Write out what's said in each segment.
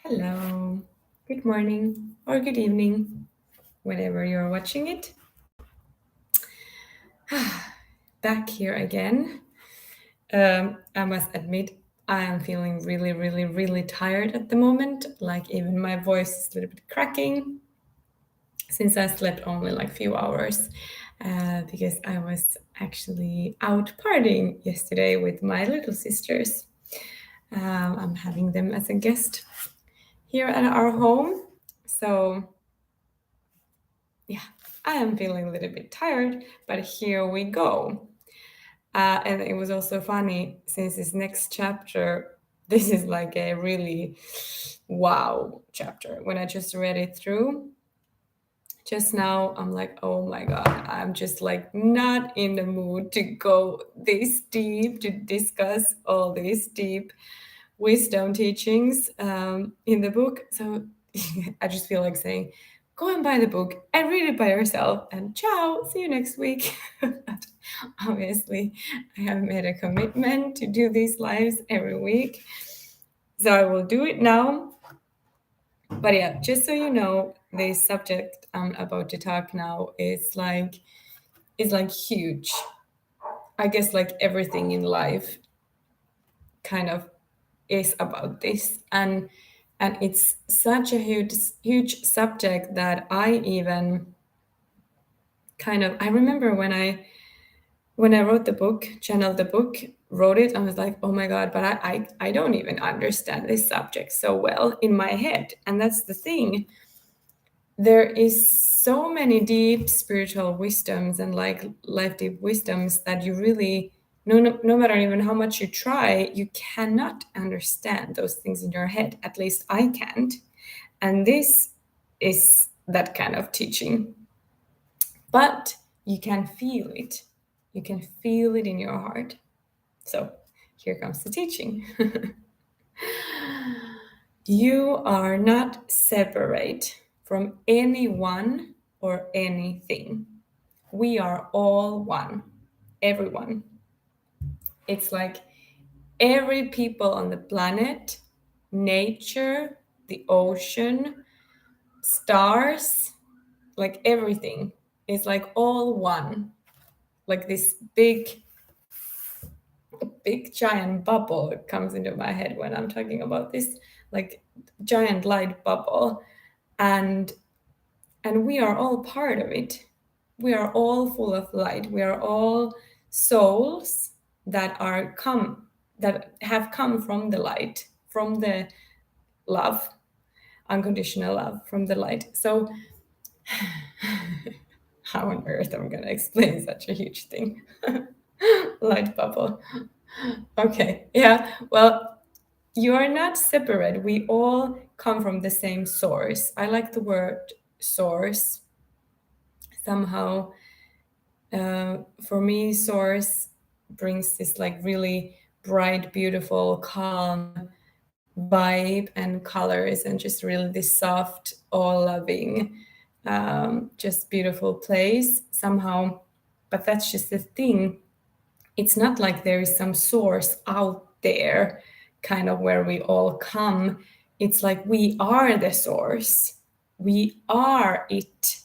Hello, good morning or good evening, whenever you're watching it. Back here again. I must admit, I am feeling really, really, really tired at the moment. Like, even my voice is a little bit cracking since I slept only like few hours because I was actually out partying yesterday with my little sisters. I'm having them as a guest here at our home. So yeah, I am feeling a little bit tired, but here we go. And it was also funny since this next chapter, this is like a really wow chapter. When I just read it through just now, I'm like, oh my God, I'm just like not in the mood to go this deep, to discuss all these deep wisdom teachings in the book. So I just feel like saying, go and buy the book and read it by yourself. And ciao, see you next week. But obviously, I have made a commitment to do these lives every week. So I will do it now. But yeah, just so you know, the subject I'm about to talk now is like huge. I guess like everything in life kind of is about this, and it's such a huge subject that I even I remember when I wrote the book, channeled the book, wrote it, I was like, oh my God, but I don't even understand this subject so well in my head. And that's the thing. There is so many deep spiritual wisdoms and like life deep wisdoms that you really no matter even how much you try, you cannot understand those things in your head. At least I can't. And this is that kind of teaching. But you can feel it. You can feel it in your heart. So here comes the teaching. You are not separate from anyone or anything. We are all one. Everyone. It's like every people on the planet, nature, the ocean, stars, like everything is like all one. Like this big giant bubble comes into my head when I'm talking about this, like giant light bubble. And we are all part of it. We are all full of light. We are all souls that have come from the light, from the love, unconditional love, from the light. So how on earth am I going to explain such a huge thing? Light bubble. Okay, yeah, well, you are not separate. We all come from the same source. I like the word source. Somehow, for me, source brings this like really bright, beautiful, calm vibe and colors, and just really this soft, all loving, just beautiful place somehow. But that's just the thing. It's not like there is some source out there, kind of where we all come. It's like we are the source. We are it.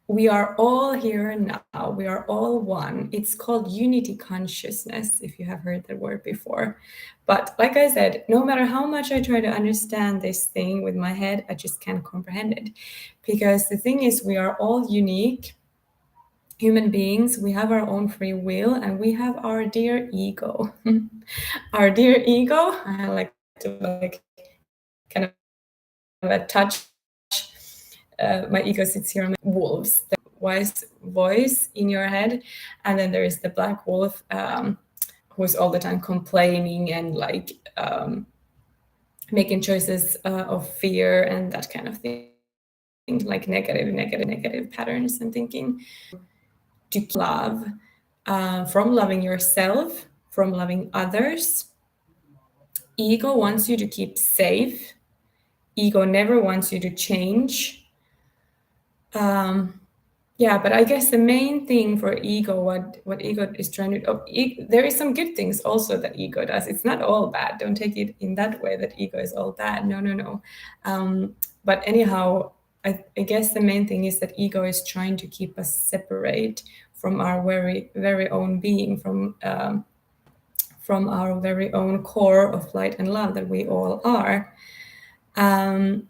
We are all here now. We are all one. It's called unity consciousness, if you have heard that word before. But like I said, no matter how much I try to understand this thing with my head, I just can't comprehend it. Because the thing is, we are all unique human beings. We have our own free will, and we have our dear ego. Our dear ego, I like to like kind of a touch. My ego sits here on my wolves, the wise voice in your head, and then there is the black wolf, who's all the time complaining and like making choices of fear and that kind of thing, like negative patterns and thinking. To love, from loving yourself, from loving others. Ego wants you to keep safe. Ego never wants you to change. Yeah, but I guess the main thing for ego, what ego is trying to, there is some good things also that ego does. It's not all bad. Don't take it in that way that ego is all bad. No, no, no. But anyhow, I guess the main thing is that ego is trying to keep us separate from our very, very own being, from our very own core of light and love that we all are. And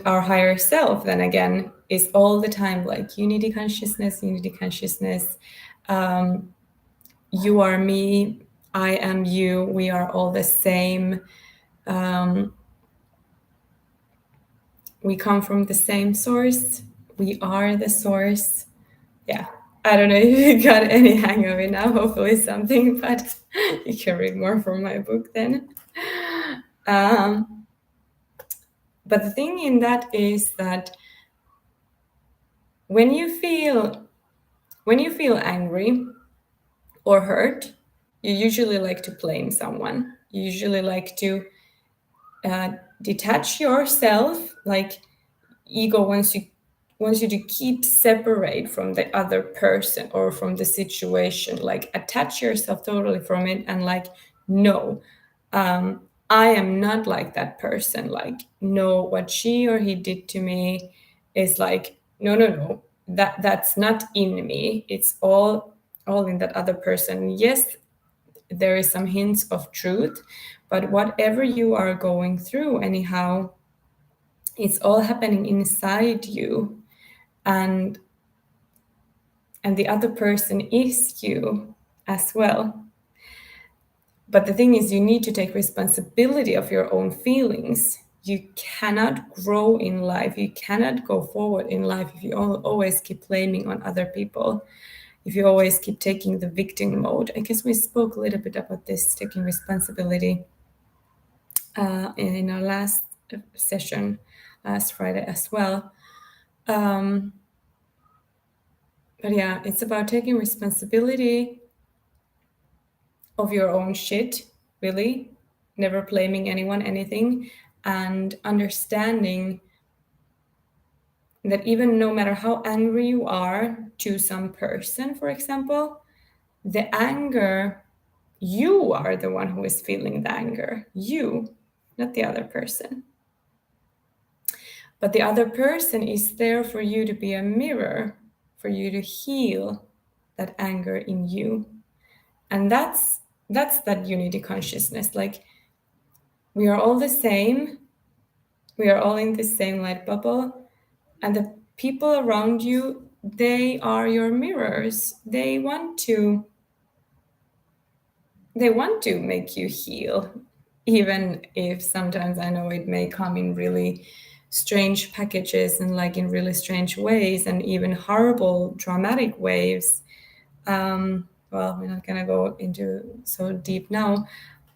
our higher self, then again, is all the time like unity consciousness, unity consciousness. You are me, I am you, we are all the same. We come from the same source, we are the source. Yeah, I don't know if you got any hang of it now, hopefully something, but you can read more from my book then. But the thing in that is that when you feel angry or hurt, you usually like to blame someone. You usually like to detach yourself. Like ego wants you to keep separate from the other person or from the situation. Like attach yourself totally from it and like, no, I am not like that person. Like, no, what she or he did to me is like, no, no, no. That's not in me. It's all in that other person. Yes, there is some hints of truth, but whatever you are going through, anyhow, it's all happening inside you, and the other person is you as well. But the thing is, you need to take responsibility of your own feelings. You cannot grow in life, you cannot go forward in life if you always keep blaming on other people, if you always keep taking the victim mode. I guess we spoke a little bit about this, taking responsibility, in our last session last Friday as well. But yeah, it's about taking responsibility of your own shit, really, never blaming anyone, anything, and understanding that even no matter how angry you are to some person, for example, the anger, you are the one who is feeling the anger, you, not the other person. But the other person is there for you to be a mirror, for you to heal that anger in you. And that's that unity consciousness. Like, we are all the same. We are all in the same light bubble. And the people around you, they are your mirrors. They want to make you heal, even if sometimes I know it may come in really strange packages and like in really strange ways and even horrible dramatic waves. Well, we're not gonna go into so deep now,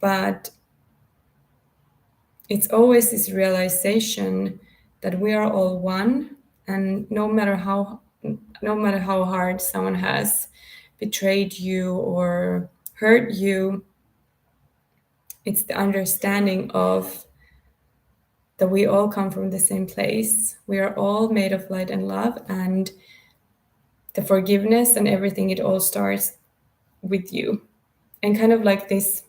but it's always this realization that we are all one, and no matter how hard someone has betrayed you or hurt you, it's the understanding of that we all come from the same place. We are all made of light and love, and the forgiveness and everything, it all starts with you. And kind of like this,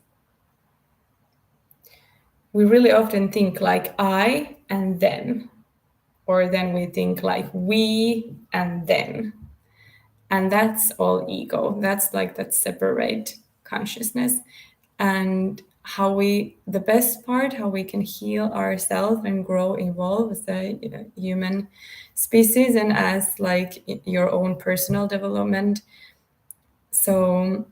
we really often think like I and them, or then we think like we and them. And that's all ego. That's like that separate consciousness. And the best part, how we can heal ourselves and grow, evolve as a human species and as like your own personal development. So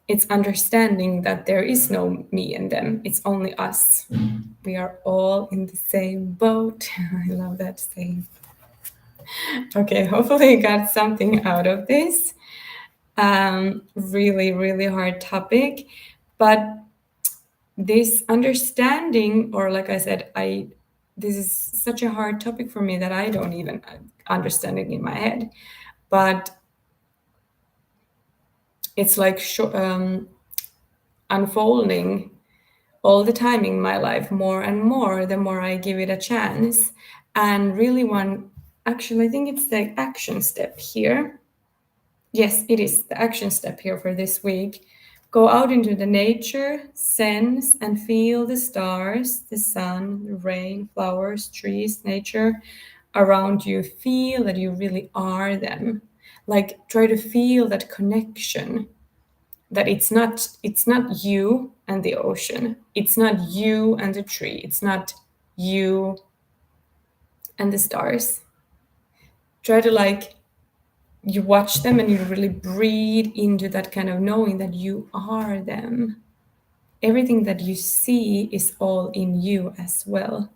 it's understanding that there is no me and them. It's only us. We are all in the same boat. I love that saying. Okay, hopefully you got something out of this. Really, really hard topic. But this understanding, or like I said, this is such a hard topic for me that I don't even understand it in my head. But it's like unfolding all the time in my life, more and more, the more I give it a chance. And really actually, I think it's the action step here. Yes, it is the action step here for this week. Go out into the nature, sense and feel the stars, the sun, the rain, flowers, trees, nature around you. Feel that you really are them. Like try to feel that connection, that it's not you and the ocean. It's not you and the tree. It's not you and the stars. Try to you watch them and you really breathe into that kind of knowing that you are them. Everything that you see is all in you as well.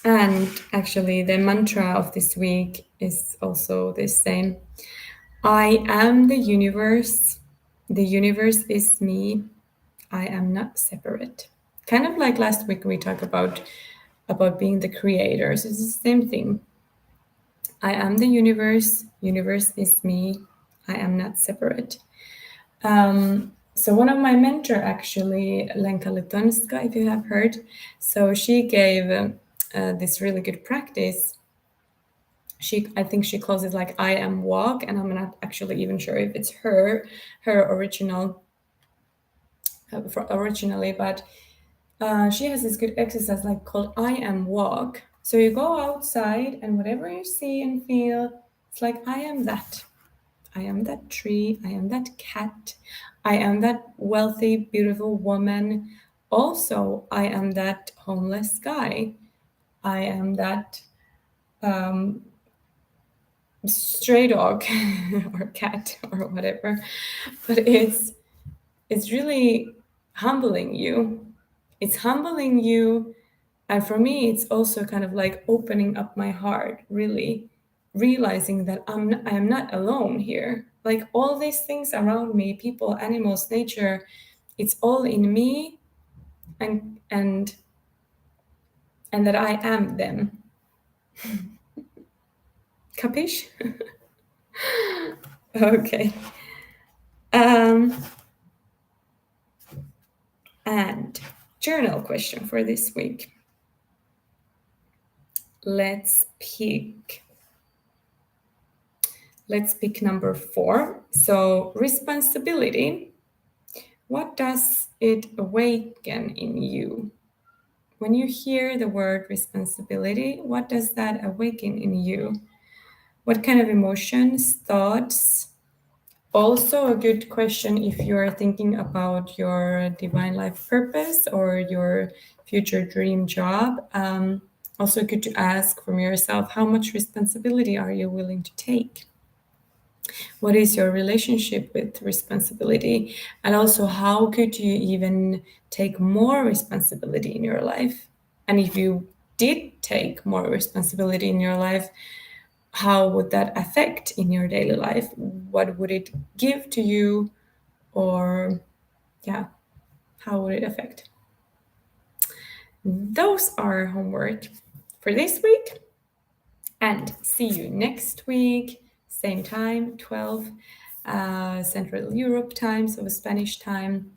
And actually, the mantra of this week is also the same. I am the universe. The universe is me. I am not separate. Kind of like last week we talked about being the creators. It's the same thing. I am the universe. Universe is me. I am not separate. So one of my mentor, actually, Lenka Lutonska, if you have heard, so she gave this really good practice. I think she calls it like I am walk, and I'm not actually even sure if it's her originally, but she has this good exercise like called I am walk. So you go outside and whatever you see and feel, it's like I am that. I am that tree. I am that cat. I am that wealthy, beautiful woman. Also, I am that homeless guy. I am that stray dog or cat or whatever. But it's really humbling you. It's humbling you. And for me, it's also kind of like opening up my heart, really realizing that I am not alone here. Like all these things around me, people, animals, nature, it's all in me, and that I am them. Capiche? Okay. And journal question for this week. Let's pick number 4. So responsibility. What does it awaken in you? When you hear the word responsibility, what does that awaken in you? What kind of emotions, thoughts? Also a good question if you're thinking about your divine life purpose or your future dream job. Also good to ask from yourself, how much responsibility are you willing to take? What is your relationship with responsibility? And also, how could you even take more responsibility in your life? And if you did take more responsibility in your life, how would that affect in your daily life? What would it give to you? Or, yeah, how would it affect? Those are homework for this week. And see you next week, same time, 12 Central Europe time, so Spanish time.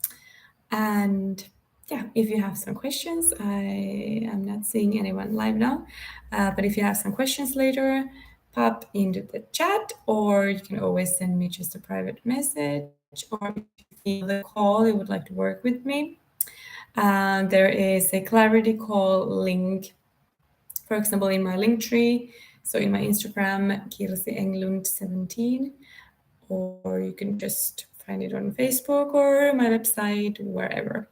And yeah, if you have some questions, I am not seeing anyone live now, but if you have some questions later, pop into the chat, or you can always send me just a private message, or if you feel the call, you would like to work with me. There is a clarity call link, for example, in my link tree. So in my Instagram, Kirsi Englund 17, or you can just find it on Facebook or my website, wherever.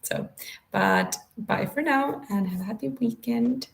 So, but bye for now and have a happy weekend.